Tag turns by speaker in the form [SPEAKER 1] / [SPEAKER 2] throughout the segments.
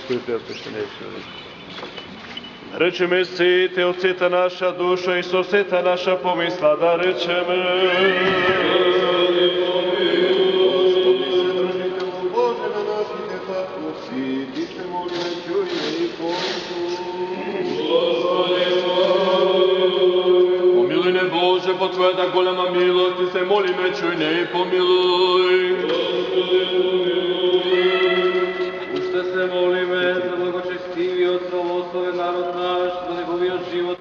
[SPEAKER 1] Благослови Преосвещениче. Речеме сите от сета наша душа и со сета наша помисла да речеме.
[SPEAKER 2] Господи, Вседržителю Боже на нашите патруси, Ти се молиме, чуй ме и помилуй.
[SPEAKER 3] Господи, помилуй не Боже, по Твоята голема милост, Ти се молиме, чуй не и помилуй.
[SPEAKER 4] Уште се молиме за благочестивиот славословен народ наш, за неговиот живот.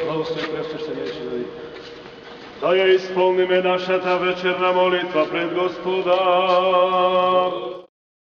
[SPEAKER 1] Благослови Преосвещениче. Да ја исполниме нашата вечерна молитва пред Господа.